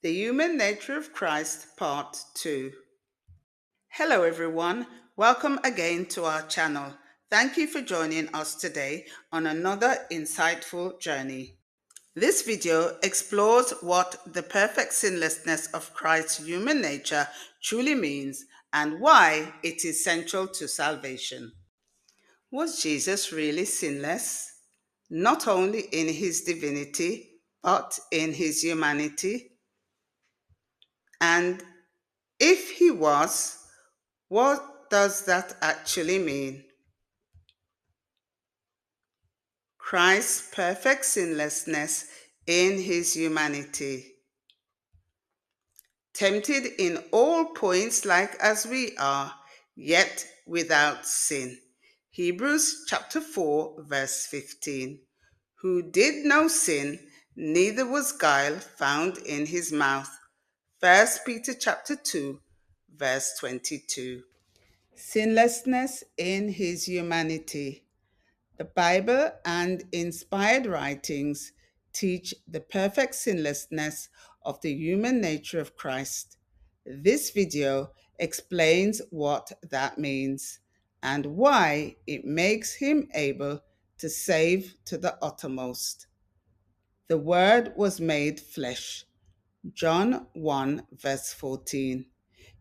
The Human Nature of Christ, Part 2. Hello everyone, welcome again to our channel. Thank you for joining us today on another insightful journey. This video explores what the perfect sinlessness of Christ's human nature truly means and why it is central to salvation. Was Jesus really sinless? Not only in his divinity, but in his humanity? And if he was, what does that actually mean? Christ's perfect sinlessness in his humanity. Tempted in all points like as we are, yet without sin. Hebrews chapter 4 verse 15. Who did no sin, neither was guile found in his mouth. 1 Peter chapter 2 verse 22. Sinlessness in his humanity. The Bible and inspired writings teach the perfect sinlessness of the human nature of Christ. This video explains what that means and why it makes him able to save to the uttermost. The Word was made flesh. John 1 verse 14.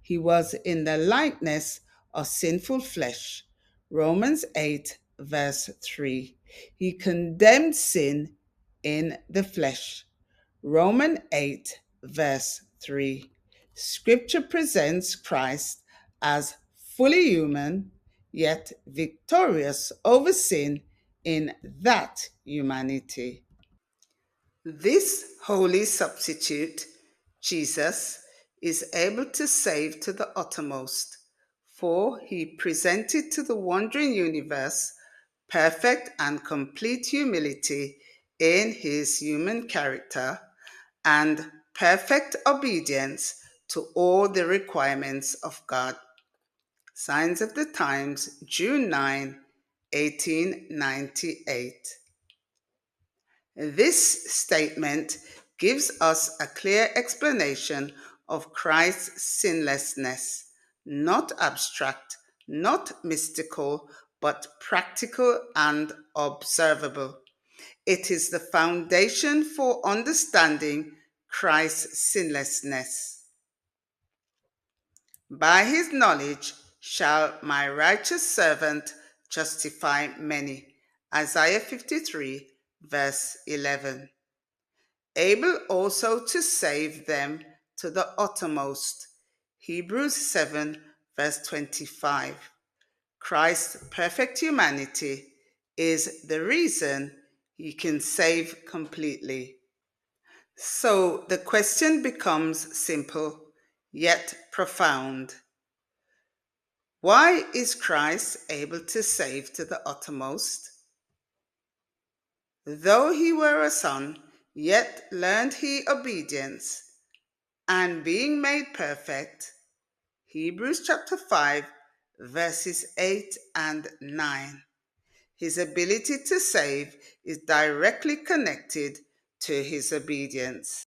He was in the likeness of sinful flesh. Romans 8 verse 3. He condemned sin in the flesh. Romans 8 verse 3. Scripture presents Christ as fully human, yet victorious over sin in that humanity. This holy substitute, Jesus, is able to save to the uttermost, for he presented to the wandering universe perfect and complete humility in his human character and perfect obedience to all the requirements of God. Signs of the Times, June 9, 1898. This statement gives us a clear explanation of Christ's sinlessness, not abstract, not mystical, but practical and observable. It is the foundation for understanding Christ's sinlessness. By his knowledge shall my righteous servant justify many. Isaiah 53 verse 11. Able also to save them to the uttermost. Hebrews 7 verse 25. Christ's perfect humanity is the reason he can save completely. So the question becomes simple yet profound. Why is Christ able to save to the uttermost? Though he were a son, yet learned he obedience, and being made perfect, Hebrews chapter 5, verses 8 and 9. His ability to save is directly connected to his obedience.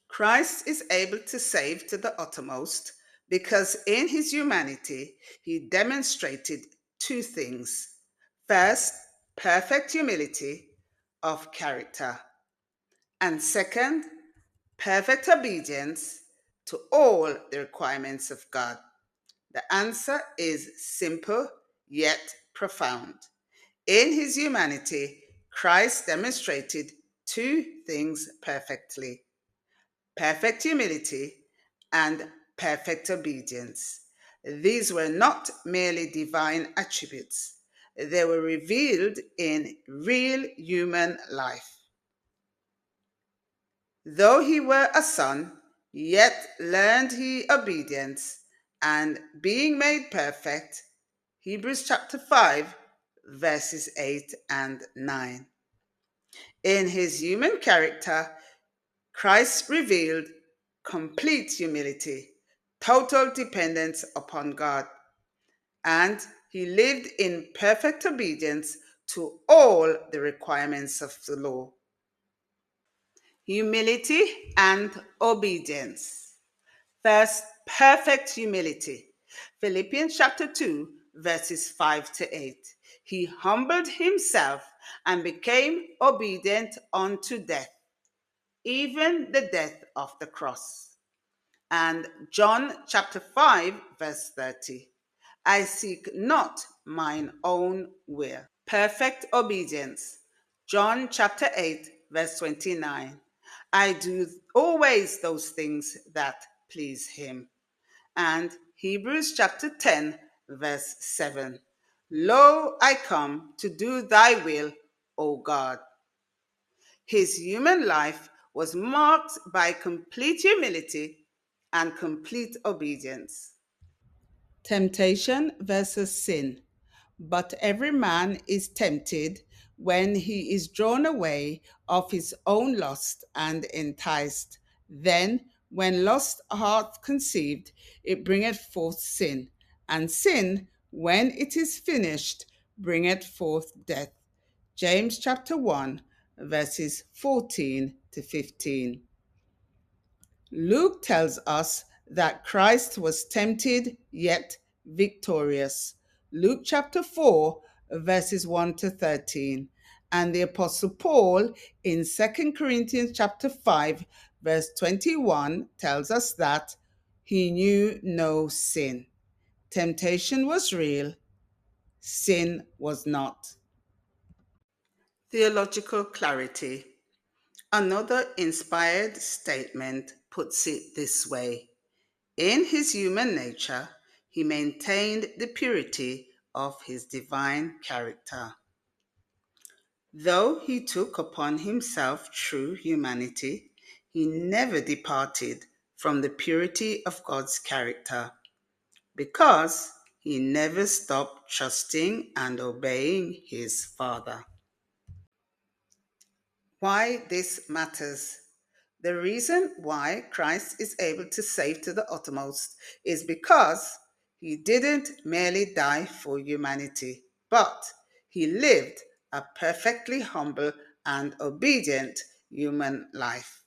Christ is able to save to the uttermost because in his humanity he demonstrated two things. First, perfect humility of character, and second, perfect obedience to all the requirements of God. The answer is simple yet profound. In his humanity, Christ demonstrated two things perfectly: perfect humility and perfect obedience. These were not merely divine attributes, they were revealed in real human life. Though he were a son, yet learned he obedience, and being made perfect. Hebrews chapter 5, verses 8 and 9. In his human character, Christ revealed complete humility, total dependence upon God, and he lived in perfect obedience to all the requirements of the law. Humility and obedience. First, perfect humility. Philippians chapter 2, verses 5 to 8. He humbled himself and became obedient unto death, even the death of the cross. And John chapter 5, verse 30. I seek not mine own will. Perfect obedience. John chapter 8, verse 29. I do always those things that please him. And Hebrews chapter 10, verse 7. Lo, I come to do thy will, O God. His human life was marked by complete humility and complete obedience. Temptation versus sin. But every man is tempted when he is drawn away of his own lust and enticed. Then, when lust hath conceived, it bringeth forth sin. And sin, when it is finished, bringeth forth death. James chapter 1, verses 14 to 15. Luke tells us that Christ was tempted yet victorious. Luke chapter 4, verses 1 to 13. And the Apostle Paul in 2 Corinthians chapter 5, verse 21 tells us that he knew no sin. Temptation was real, sin was not. Theological clarity. Another inspired statement puts it this way. In his human nature, he maintained the purity of his divine character. Though he took upon himself true humanity, he never departed from the purity of God's character because he never stopped trusting and obeying his Father. Why this matters. The reason why Christ is able to save to the uttermost is because he didn't merely die for humanity, but he lived a perfectly humble and obedient human life.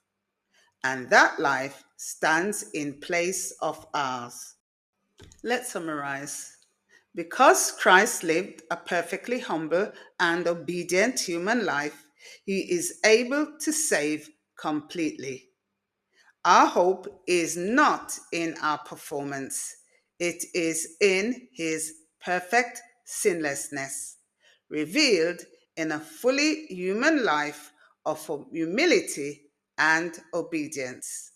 And that life stands in place of ours. Let's summarize. Because Christ lived a perfectly humble and obedient human life, he is able to save completely. Our hope is not in our performance, it is in his perfect sinlessness, revealed in a fully human life of humility and obedience.